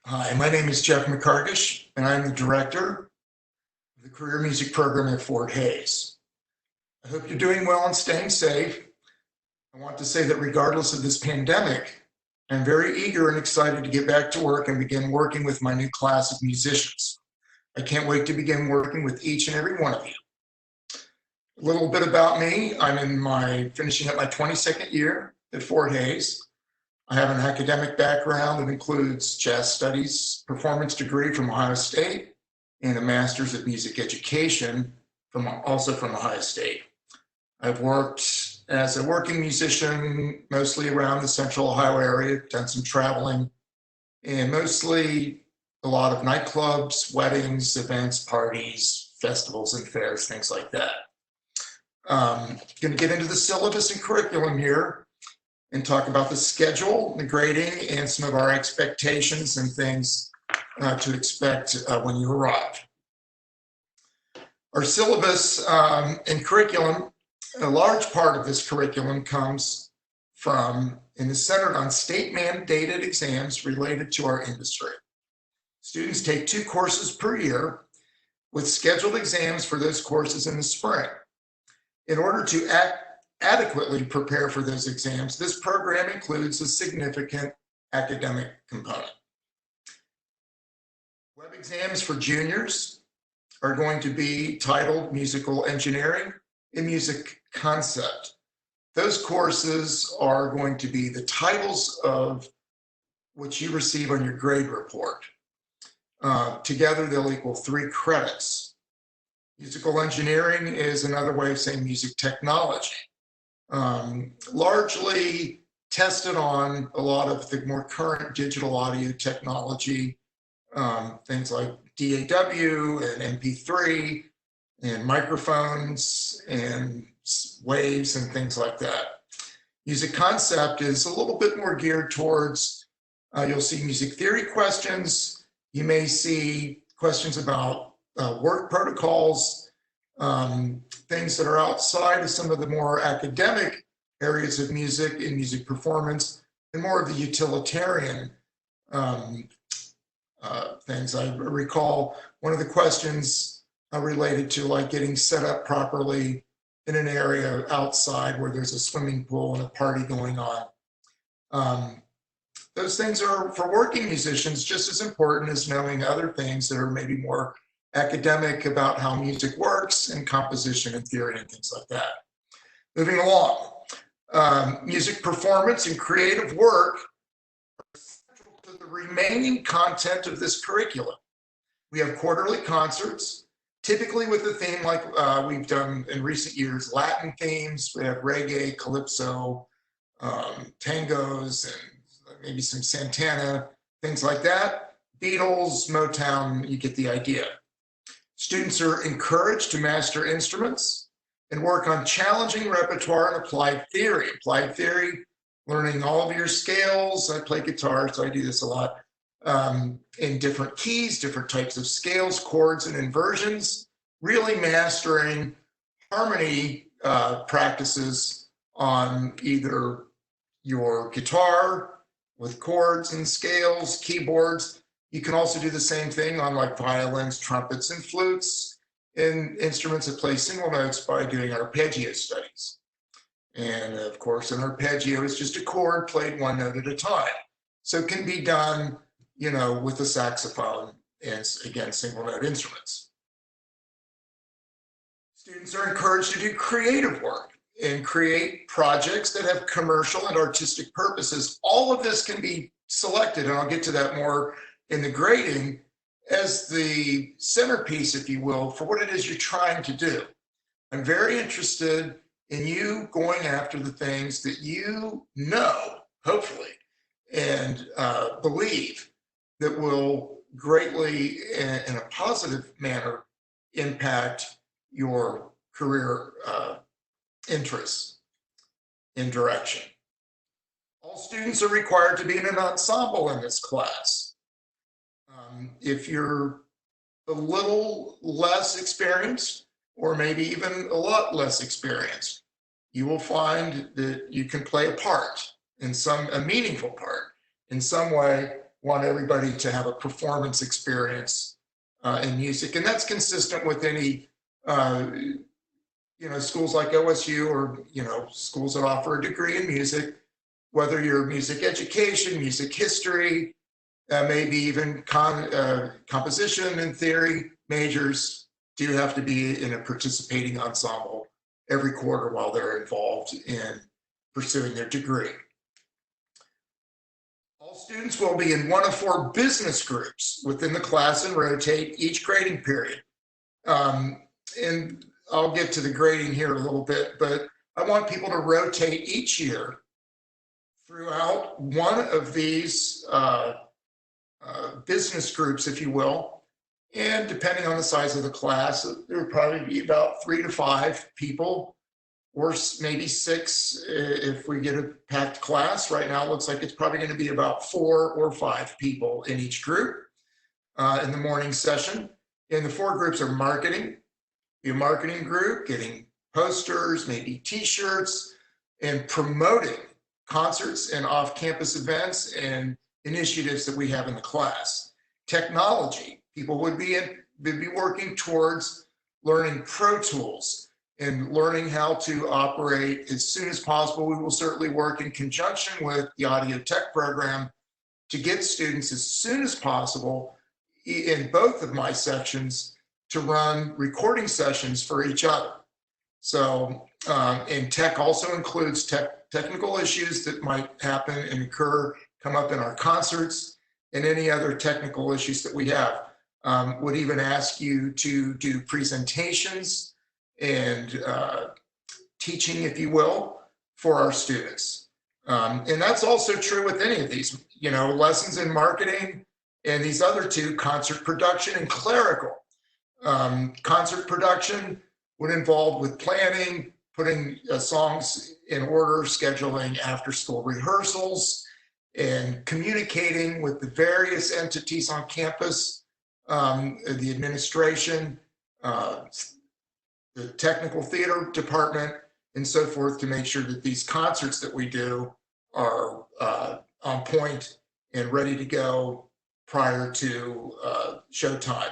Hi, my name is Jeff McCargish, and I'm the director of the Career Music Program at Fort Hays. I hope you're doing well and staying safe. I want to say that regardless of this pandemic, I'm very eager and excited to get back to work and begin working with my new class of musicians. I can't wait to begin working with each and every one of you. A little bit about me. Finishing up my 22nd year at Fort Hays. I have an academic background that includes jazz studies, performance degree from Ohio State, and a master's of music education also from Ohio State. I've worked as a working musician mostly around the central Ohio area, done some traveling, and mostly a lot of nightclubs, weddings, events, parties, festivals, and fairs, things like that. Going to get into the syllabus and curriculum here and talk about the schedule, the grading, and some of our expectations and things to expect when you arrive. Our syllabus and curriculum, a large part of this curriculum comes from and is centered on state-mandated exams related to our industry. Students take 2 courses per year with scheduled exams for those courses in the spring. In order to adequately prepare for those exams, this program includes a significant academic component. Web exams for juniors are going to be titled Musical Engineering and Music Concept. Those courses are going to be the titles of what you receive on your grade report. Together, they'll equal 3 credits. Musical engineering is another way of saying music technology. Largely tested on a lot of the more current digital audio technology, things like DAW and MP3 and microphones and waves and things like that. Music concept is a little bit more geared towards, you'll see music theory questions, you may see questions about work protocols, things that are outside of some of the more academic areas of music and music performance, and more of the utilitarian things. I recall one of the questions related to like getting set up properly in an area outside where there's a swimming pool and a party going on. Those things are, for working musicians, just as important as knowing other things that are maybe more academic about how music works and composition and theory and things like that. Moving along, music performance and creative work are central to the remaining content of this curriculum. We have quarterly concerts, typically with a theme like we've done in recent years, Latin themes. We have reggae, calypso, tangos, and maybe some Santana, things like that. Beatles, Motown, you get the idea. Students are encouraged to master instruments and work on challenging repertoire and applied theory. Applied theory, learning all of your scales. I play guitar, so I do this a lot. In different keys, different types of scales, chords, and inversions. Really mastering harmony practices on either your guitar with chords and scales, keyboards. You can also do the same thing on like violins, trumpets, and flutes, and instruments that play single notes by doing arpeggio studies. And of course, an arpeggio is just a chord played 1 note at a time. So it can be done, you know, with the saxophone and, again, single note instruments. Students are encouraged to do creative work and create projects that have commercial and artistic purposes. All of this can be selected, and I'll get to that more in the grading, as the centerpiece, if you will, for what it is you're trying to do. I'm very interested in you going after the things that you know, hopefully, and believe that will greatly, in a positive manner, impact your career interests and direction. All students are required to be in an ensemble in this class. If you're a little less experienced, or maybe even a lot less experienced, you will find that you can play a part, a meaningful part, in some way want everybody to have a performance experience in music. And that's consistent with any, schools like OSU or, schools that offer a degree in music, whether you're music education, music history, maybe even composition and theory majors do have to be in a participating ensemble every quarter while they're involved in pursuing their degree. All students will be in one of 4 business groups within the class and rotate each grading period. And I'll get to the grading here a little bit, but I want people to rotate each year throughout one of these business groups, if you will. And depending on the size of the class, there would probably be about 3 to 5 people, or maybe 6 if we get a packed class. Right now, it looks like it's probably going to be about 4 or 5 people in each group in the morning session. And the 4 groups are marketing, the marketing group, getting posters, maybe t-shirts, and promoting concerts and off-campus events and initiatives that we have in the class. Technology, people would be working towards learning Pro Tools and learning how to operate as soon as possible. We will certainly work in conjunction with the audio tech program to get students as soon as possible in both of my sections to run recording sessions for each other. So, and tech also includes technical issues that might happen and come up in our concerts, and any other technical issues that we have. Would even ask you to do presentations and teaching, if you will, for our students. And that's also true with any of these, lessons in marketing and these other 2, concert production and clerical. Concert production would involve with planning, putting songs in order, scheduling after-school rehearsals, and communicating with the various entities on campus, the administration, the technical theater department, and so forth, to make sure that these concerts that we do are on point and ready to go prior to showtime.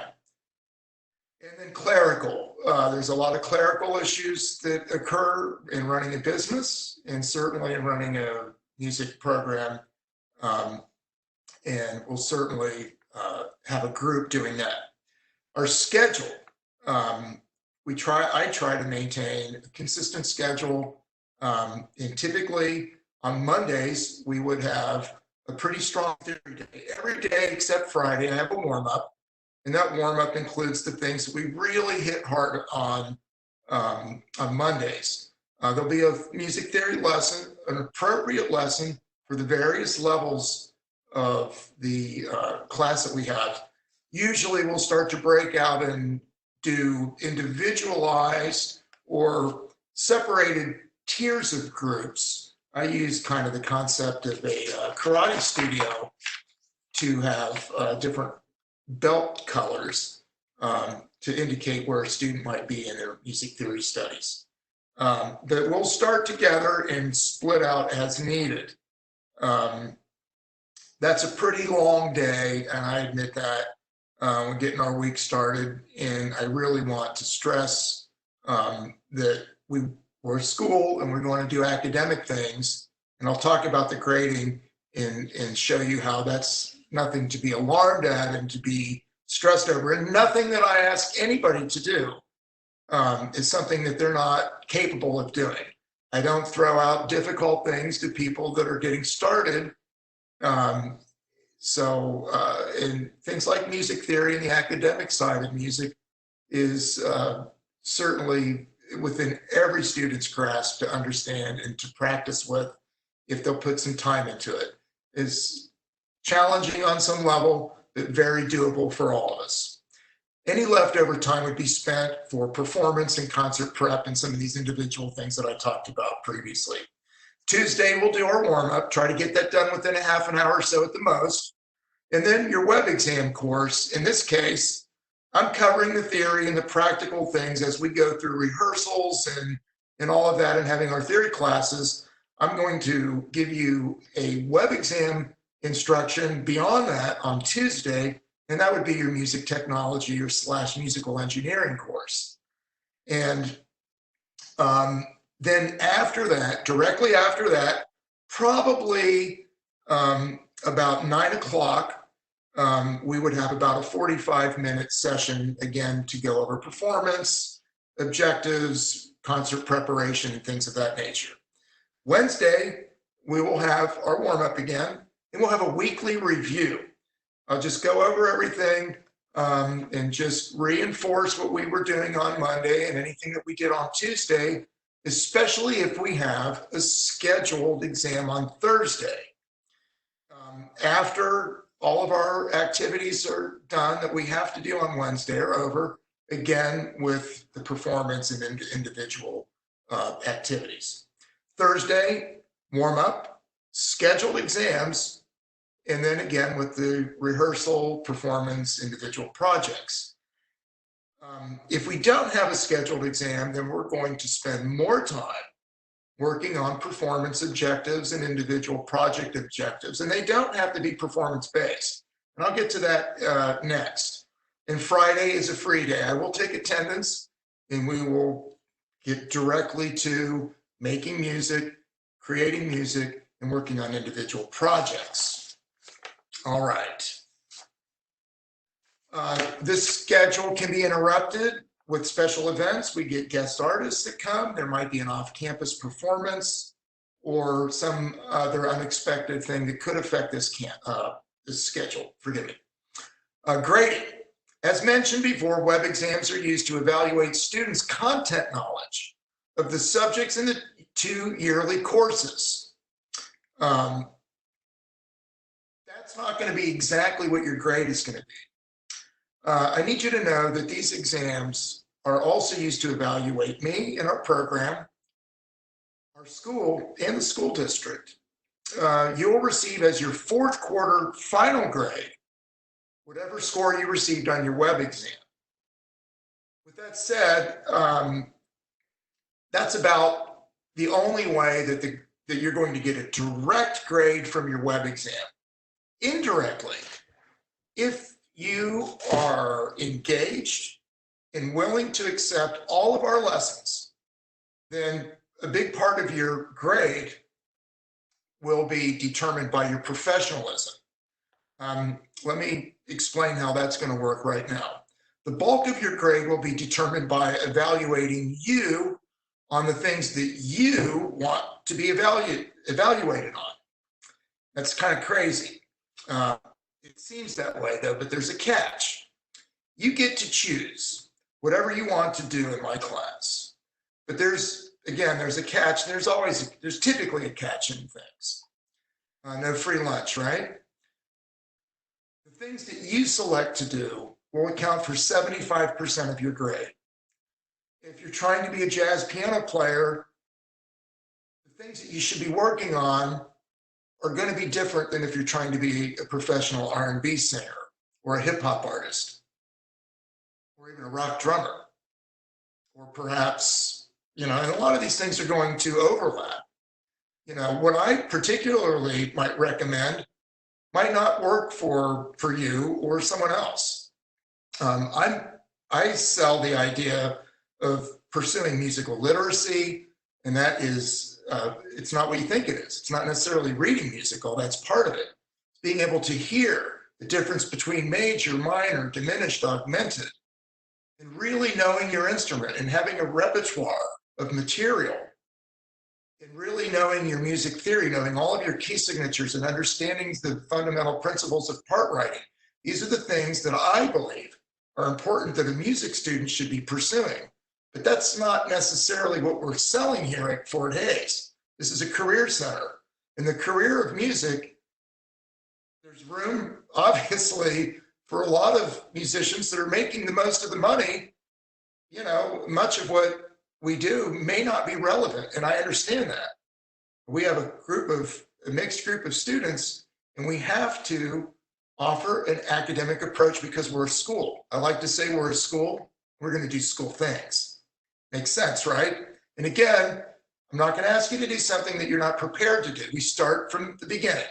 And then clerical. There's a lot of clerical issues that occur in running a business and certainly in running a music program. And we'll certainly have a group doing that. Our schedule, I try to maintain a consistent schedule. And typically on Mondays, we would have a pretty strong theory day. Every day except Friday, I have a warm-up. And that warm-up includes the things that we really hit hard on Mondays. There'll be a music theory lesson, an appropriate lesson for the various levels of the class that we have. Usually we'll start to break out and do individualized or separated tiers of groups. I use kind of the concept of a karate studio to have different belt colors to indicate where a student might be in their music theory studies. That we'll start together and split out as needed. That's a pretty long day, and I admit that. We're getting our week started, and I really want to stress that we're a school and we're going to do academic things, and I'll talk about the grading and show you how that's nothing to be alarmed at and to be stressed over, and nothing that I ask anybody to do is something that they're not capable of doing. I don't throw out difficult things to people that are getting started. And things like music theory and the academic side of music is certainly within every student's grasp to understand and to practice with if they'll put some time into it. It's challenging on some level, but very doable for all of us. Any leftover time would be spent for performance and concert prep and some of these individual things that I talked about previously. Tuesday, we'll do our warm-up, try to get that done within a half an hour or so at the most. And then your web exam course, in this case, I'm covering the theory and the practical things as we go through rehearsals and all of that and having our theory classes. I'm going to give you a web exam instruction beyond that on Tuesday, and that would be your music technology or / musical engineering course. And then after that, directly after that, probably about 9 o'clock, we would have about a 45-minute session again to go over performance, objectives, concert preparation, and things of that nature. Wednesday, we will have our warm-up again, and we'll have a weekly review. I'll just go over everything and just reinforce what we were doing on Monday and anything that we did on Tuesday, especially if we have a scheduled exam on Thursday. After all of our activities are done that we have to do on Wednesday are over, again with the performance and individual activities. Thursday, warm up, scheduled exams, and then again with the rehearsal, performance, individual projects. If we don't have a scheduled exam, then we're going to spend more time working on performance objectives and individual project objectives, and they don't have to be performance-based. And I'll get to that next. And Friday is a free day. I will take attendance, and we will get directly to making music, creating music, and working on individual projects. All right. This schedule can be interrupted with special events. We get guest artists that come. There might be an off-campus performance or some other unexpected thing that could affect this schedule. Forgive me. Grading. As mentioned before, web exams are used to evaluate students' content knowledge of the subjects in the 2 yearly courses. That's not going to be exactly what your grade is going to be. I need you to know that these exams are also used to evaluate me and our program, our school, and the school district. You'll receive as your 4th quarter final grade whatever score you received on your web exam. With that said, that's about the only way that you're going to get a direct grade from your web exam. Indirectly, if you are engaged and willing to accept all of our lessons, then a big part of your grade will be determined by your professionalism. Let me explain how that's going to work right now. The bulk of your grade will be determined by evaluating you on the things that you want to be evaluated on. That's kind of crazy. It seems that way though, but there's a catch. You get to choose whatever you want to do in my class. But there's a catch. There's typically a catch in things. No free lunch, right? The things that you select to do will account for 75% of your grade. If you're trying to be a jazz piano player, the things that you should be working on are going to be different than if you're trying to be a professional R&B singer or a hip hop artist or even a rock drummer, or perhaps, and a lot of these things are going to overlap. What I particularly might recommend might not work for you or someone else. I sell the idea of pursuing musical literacy, and that is, it's not what you think it is. It's not necessarily reading musical, that's part of it. Being able to hear the difference between major, minor, diminished, augmented, and really knowing your instrument and having a repertoire of material, and really knowing your music theory, knowing all of your key signatures and understanding the fundamental principles of part writing. These are the things that I believe are important that a music student should be pursuing. But that's not necessarily what we're selling here at Fort Hays. This is a career center. In the career of music, there's room, obviously, for a lot of musicians that are making the most of the money. Much of what we do may not be relevant, and I understand that. We have a mixed group of students, and we have to offer an academic approach because we're a school. I like to say we're a school. We're going to do school things. Makes sense, right? And again, I'm not going to ask you to do something that you're not prepared to do. We start from the beginning.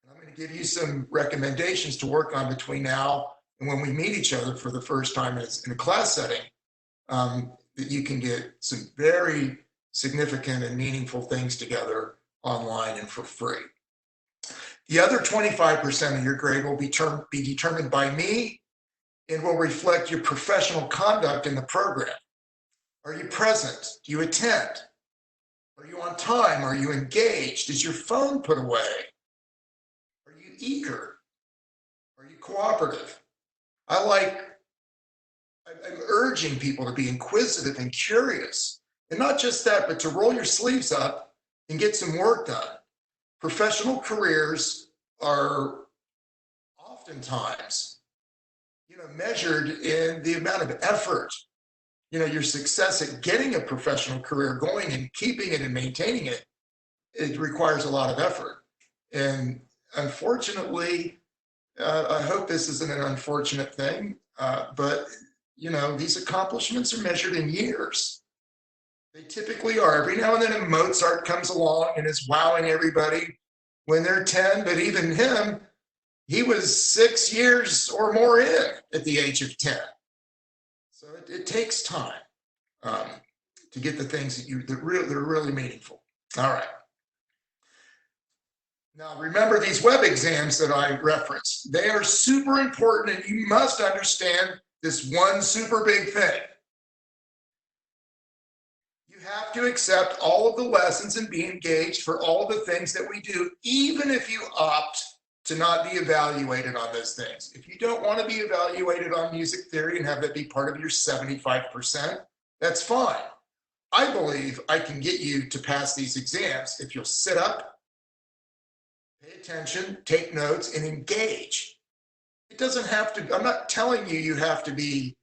I'm going to give you some recommendations to work on between now and when we meet each other for the first time in a class setting, that you can get some very significant and meaningful things together online and for free. The other 25% of your grade will be determined by me and will reflect your professional conduct in the program. Are you present? Do you attend? Are you on time? Are you engaged? Is your phone put away? Are you eager? Are you cooperative? I'm urging people to be inquisitive and curious. And not just that, but to roll your sleeves up and get some work done. Professional careers are oftentimes, measured in the amount of effort, your success at getting a professional career going and keeping it and maintaining it. It requires a lot of effort. And unfortunately, I hope this isn't an unfortunate thing, but these accomplishments are measured in years. They typically are. Every now and then a Mozart comes along and is wowing everybody when they're 10, but even him, he was 6 years or more in at the age of 10. So it takes time to get the things that are really meaningful. All right. Now, remember these web exams that I referenced. They are super important, and you must understand this one super big thing. You have to accept all of the lessons and be engaged for all the things that we do, even if you opt to not be evaluated on those things. If you don't want to be evaluated on music theory and have that be part of your 75%, that's fine. I believe I can get you to pass these exams if you'll sit up, pay attention, take notes, and engage. It doesn't have to, I'm not telling you have to be,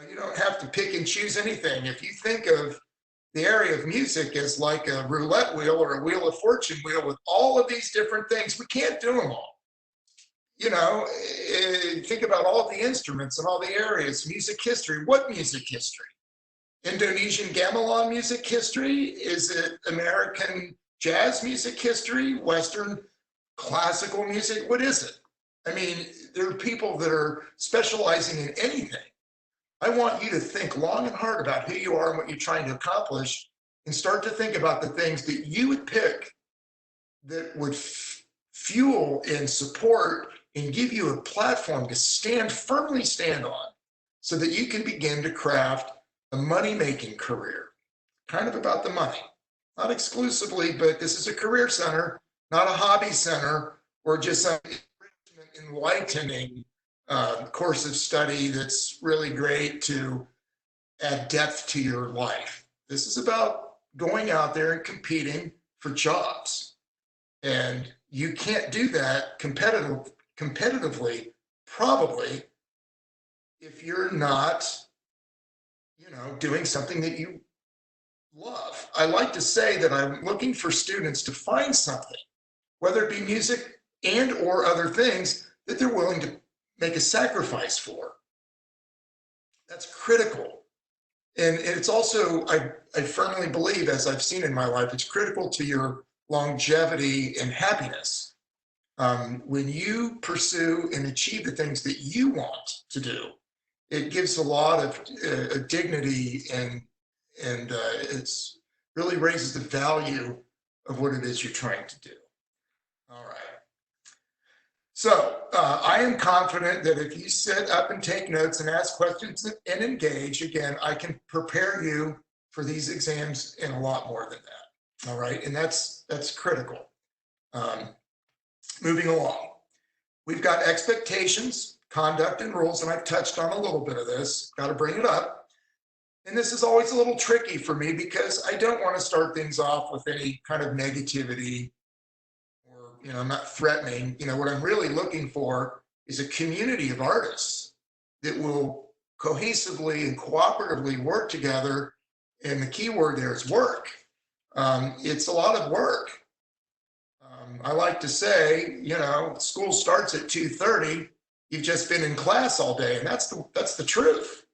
you don't have to pick and choose anything. If you think of the area of music as like a roulette wheel or a wheel of fortune wheel with all of these different things, we can't do them all. Think about all of the instruments and all the areas. Music history. What music history? Indonesian gamelan music history? Is it American jazz music history? Western classical music? What is it? I mean, there are people that are specializing in anything. I want you to think long and hard about who you are and what you're trying to accomplish, and start to think about the things that you would pick that would fuel and support and give you a platform to firmly stand on, so that you can begin to craft a money-making career. Kind of about the money. Not exclusively, but this is a career center, not a hobby center, or just some enlightening course of study that's really great to add depth to your life. This is about going out there and competing for jobs. And you can't do that competitively, probably, if you're not, doing something that you love. I like to say that I'm looking for students to find something, whether it be music and or other things, that they're willing to make a sacrifice for. That's critical. And it's also, I firmly believe, as I've seen in my life, it's critical to your longevity and happiness. When you pursue and achieve the things that you want to do, it gives a lot of dignity, and it's really raises the value of what it is you're trying to do. All right. So I am confident that if you sit up and take notes and ask questions and engage, again, I can prepare you for these exams and a lot more than that. All right, and that's critical. Moving along, we've got expectations, conduct, and rules, and I've touched on a little bit of this. Got to bring it up. And this is always a little tricky for me because I don't want to start things off with any kind of negativity. I'm not threatening. What I'm really looking for is a community of artists that will cohesively and cooperatively work together. And the key word there is work. It's a lot of work. I like to say, school starts at 2:30. You've just been in class all day, and that's the truth.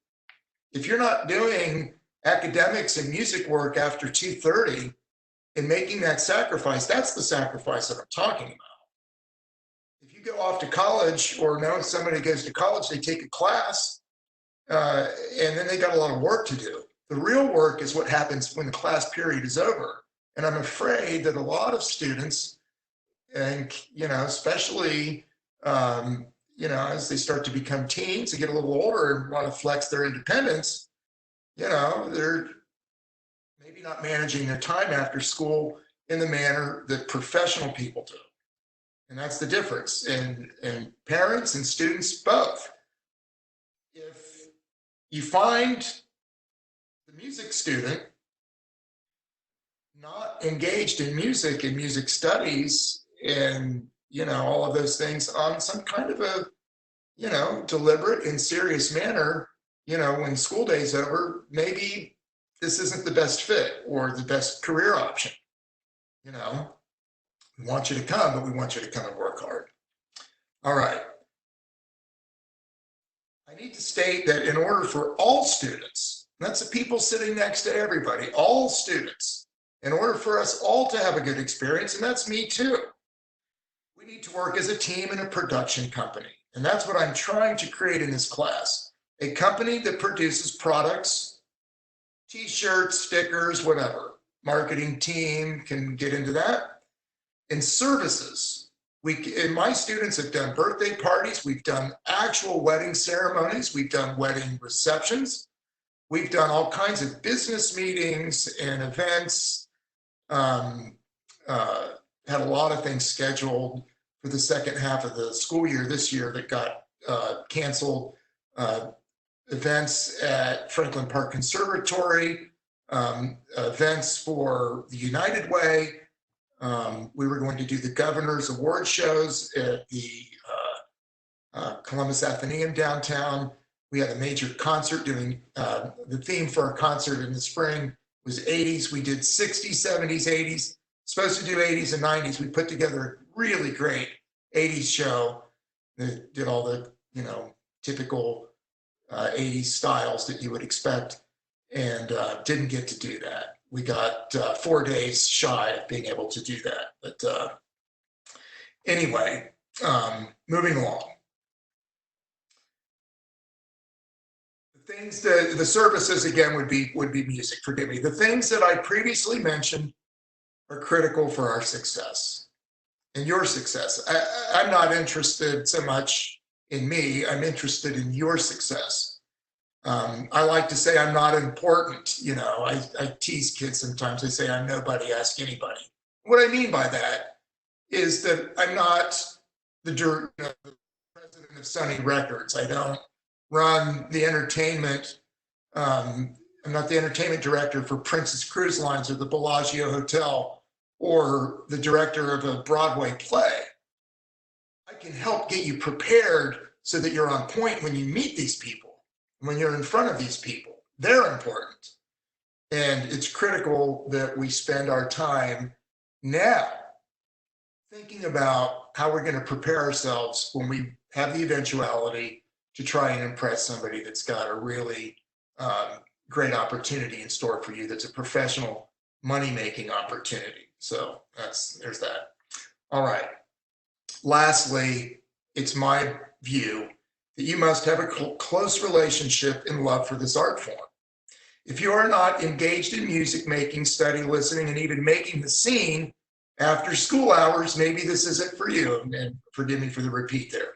If you're not doing academics and music work after 2:30, and making that sacrifice, that's the sacrifice that I'm talking about. go off to college, or know somebody goes to college, they take a class, and then they got a lot of work to do. The real work is what happens when the class period is over. And I'm afraid that a lot of students, and especially as they start to become teens, they get a little older and want to flex their independence, they're maybe not managing their time after school in the manner that professional people do. And that's the difference in parents and students both. If you find the music student not engaged in music and music studies and all of those things on some kind of a deliberate and serious manner, when school day's over, maybe this isn't the best fit or the best career option. We want you to come, but we want you to come and work hard. All right. I need to state that in order for all students, that's the people sitting next to everybody, all students, in order for us all to have a good experience, and that's me too, we need to work as a team in a production company. And that's what I'm trying to create in this class, a company that produces products, t-shirts, stickers, whatever. Marketing team can get into that. And services. My students have done birthday parties. We've done actual wedding ceremonies. We've done wedding receptions. We've done all kinds of business meetings and events. Had a lot of things scheduled for the second half of the school year this year that got canceled. Events at Franklin Park Conservatory, events for the United Way. We were going to do the governor's award shows at the Columbus Athenaeum downtown. We had a major concert doing, the theme for our concert in the spring was 80s. We did 60s, 70s, 80s, supposed to do 80s and 90s. We put together a really great 80s show that did all the, typical 80s styles that you would expect, and didn't get to do that. We got 4 days shy of being able to do that. But anyway, moving along. The services again would be music, forgive me. The things that I previously mentioned are critical for our success and your success. I'm not interested so much in me, I'm interested in your success. I like to say I'm not important. I tease kids sometimes. I say I'm nobody, ask anybody. What I mean by that is that I'm not the president of Sony Records. I don't run the entertainment. I'm not the entertainment director for Princess Cruise Lines or the Bellagio Hotel or the director of a Broadway play. I can help get you prepared so that you're on point when you meet these people, when you're in front of these people. They're important. And it's critical that we spend our time now thinking about how we're going to prepare ourselves when we have the eventuality to try and impress somebody that's got a really great opportunity in store for you, that's a professional money-making opportunity. So there's that. All right. Lastly, it's my view that you must have a close relationship and love for this art form. If you are not engaged in music making, study, listening, and even making the scene after school hours, maybe this isn't for you, and forgive me for the repeat there.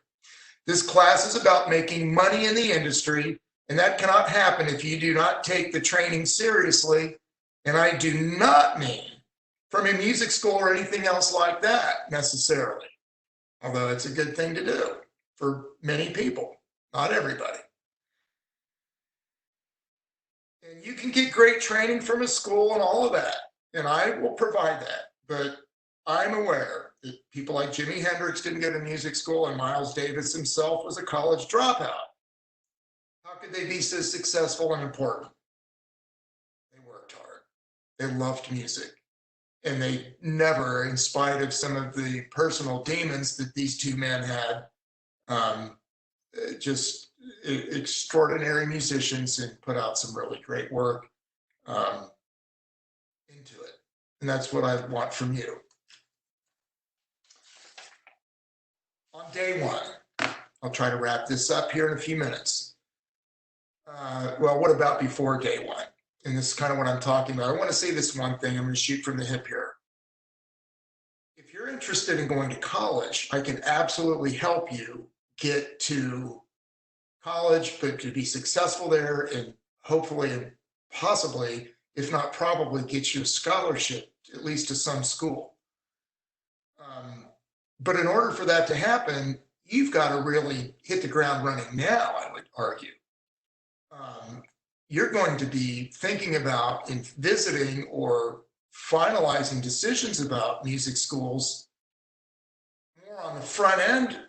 This class is about making money in the industry, and that cannot happen if you do not take the training seriously. And I do not mean from a music school or anything else like that necessarily, although it's a good thing to do for many people, not everybody. And you can get great training from a school and all of that, and I will provide that. But I'm aware that people like Jimi Hendrix didn't go to music school, and Miles Davis himself was a college dropout. How could they be so successful and important? They worked hard. They loved music. And they never, in spite of some of the personal demons that these two men had, just extraordinary musicians, and put out some really great work into it. And that's what I want from you. On day one, I'll try to wrap this up here in a few minutes. Well, what about before day one? And this is kind of what I'm talking about. I want to say this one thing. I'm going to shoot from the hip here. If you're interested in going to college, I can absolutely help you get to college, but to be successful there and hopefully and possibly, if not probably, get you a scholarship, at least to some school. But in order for that to happen, you've got to really hit the ground running now, I would argue. You're going to be thinking about and visiting or finalizing decisions about music schools more on the front end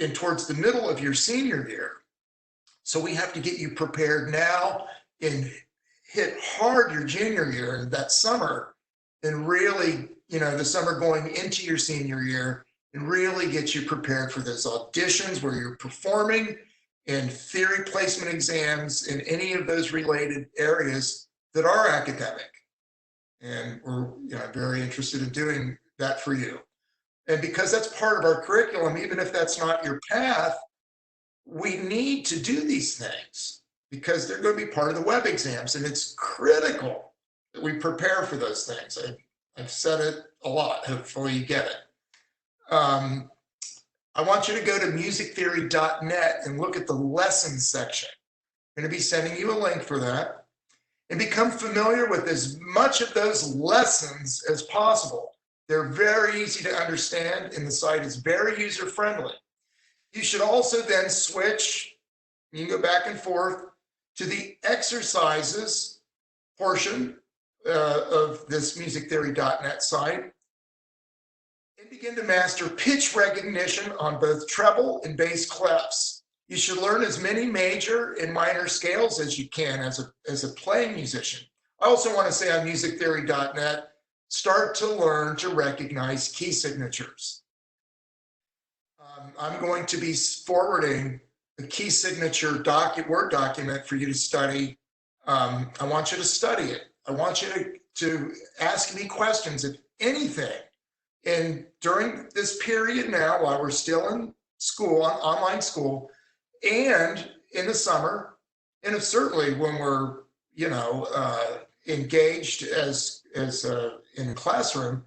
and towards the middle of your senior year. So we have to get you prepared now and hit hard your junior year and that summer, and really, the summer going into your senior year, and really get you prepared for those auditions where you're performing, and theory placement exams in any of those related areas that are academic. And we're very interested in doing that for you. And because that's part of our curriculum, even if that's not your path, we need to do these things because they're going to be part of the web exams. And it's critical that we prepare for those things. I've said it a lot. Hopefully you get it. I want you to go to musictheory.net and look at the lessons section. I'm going to be sending you a link for that, and become familiar with as much of those lessons as possible. They're very easy to understand, and the site is very user-friendly. You should also then switch, you can go back and forth, to the exercises portion of this musictheory.net site, and begin to master pitch recognition on both treble and bass clefs. You should learn as many major and minor scales as you can as a playing musician. I also want to say on musictheory.net, start to learn to recognize key signatures. I'm going to be forwarding a key signature Word document for you to study. I want you to study it. I want you to ask me questions, if anything. And during this period now, while we're still in school, online school, and in the summer, and certainly when we're, engaged as in classroom,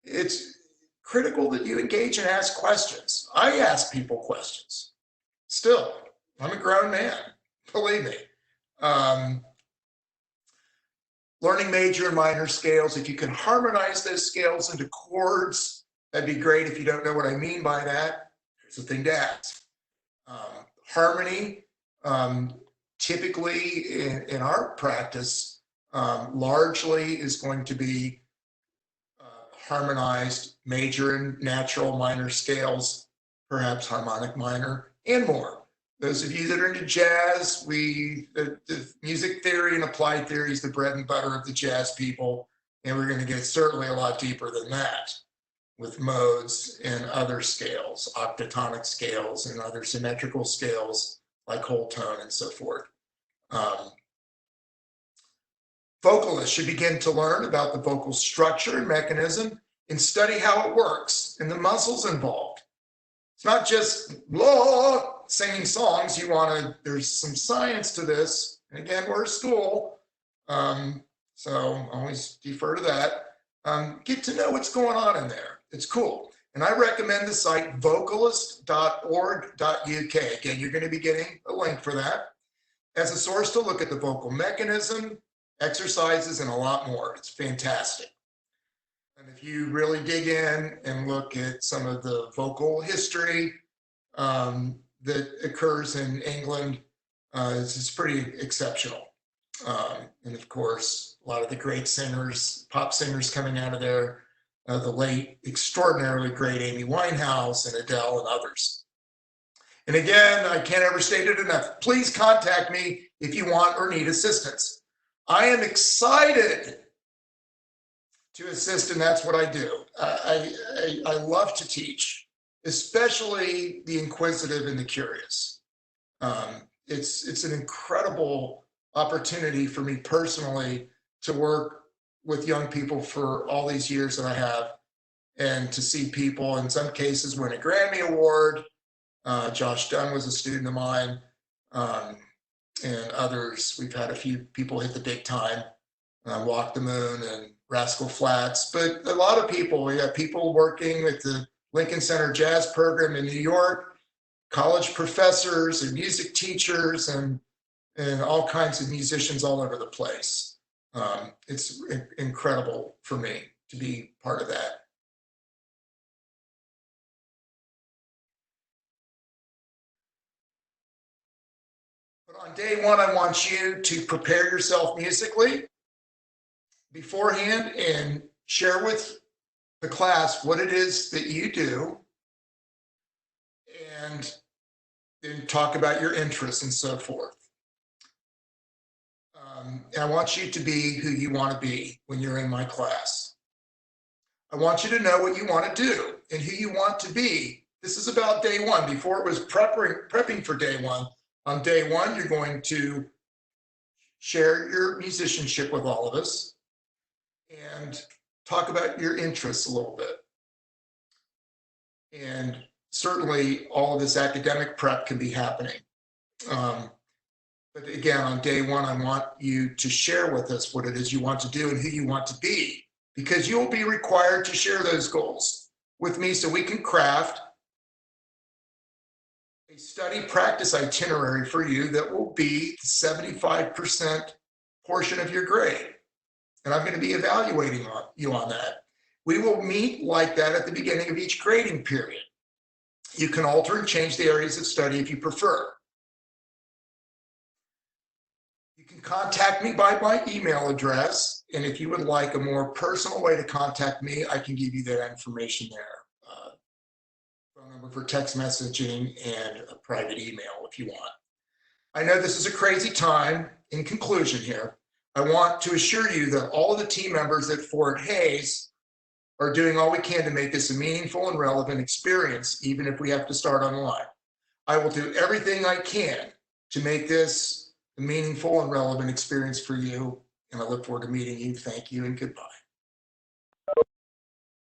it's critical that you engage and ask questions. I ask people questions. Still, I'm a grown man, believe me. Learning major and minor scales. If you can harmonize those scales into chords, that'd be great. If you don't know what I mean by that, here's the thing to ask. Harmony, typically in our practice, largely is going to be harmonized major and natural minor scales, perhaps harmonic minor, and more. Those of you that are into jazz, the music theory and applied theory is the bread and butter of the jazz people, and we're going to get certainly a lot deeper than that with modes and other scales, octatonic scales and other symmetrical scales like whole tone and so forth. Vocalists should begin to learn about the vocal structure and mechanism and study how it works and the muscles involved. It's not just singing songs. There's some science to this. And again, we're a school, so always defer to that. Get to know what's going on in there. It's cool. And I recommend the site vocalist.org.uk. Again, you're going to be getting a link for that as a source to look at the vocal mechanism, exercises, and a lot more. It's fantastic. And if you really dig in and look at some of the vocal history that occurs in England, it's pretty exceptional. And of course, a lot of the great singers, pop singers coming out of there, the late, extraordinarily great Amy Winehouse and Adele and others. And again, I can't ever state it enough. Please contact me if you want or need assistance. I am excited to assist, and that's what I do. I love to teach, especially the inquisitive and the curious. It's an incredible opportunity for me personally to work with young people for all these years that I have, and to see people in some cases win a Grammy Award, Josh Dunn was a student of mine, and others. We've had a few people hit the big time, Walk the Moon and Rascal Flatts, but a lot of people. We have people working with the Lincoln Center Jazz Program in New York, college professors and music teachers, and all kinds of musicians all over the place. It's incredible for me to be part of that. But on day one, I want you to prepare yourself musically beforehand and share with the class what it is that you do, and then talk about your interests and so forth. And I want you to be who you want to be when you're in my class. I want you to know what you want to do and who you want to be. This is about day one. Before it was prepping for day one. On day one, you're going to share your musicianship with all of us and talk about your interests a little bit. And certainly all of this academic prep can be happening. But again, on day one, I want you to share with us what it is you want to do and who you want to be, because you'll be required to share those goals with me so we can craft a study practice itinerary for you that will be the 75% portion of your grade. And I'm going to be evaluating you on that. We will meet like that at the beginning of each grading period. You can alter and change the areas of study if you prefer. You can contact me by my email address, and if you would like a more personal way to contact me, I can give you that information there. Phone number for text messaging and a private email if you want. I know this is a crazy time. In conclusion here, I want to assure you that all of the team members at Fort Hays are doing all we can to make this a meaningful and relevant experience, even if we have to start online. I will do everything I can to make this a meaningful and relevant experience for you, and I look forward to meeting you. Thank you and goodbye.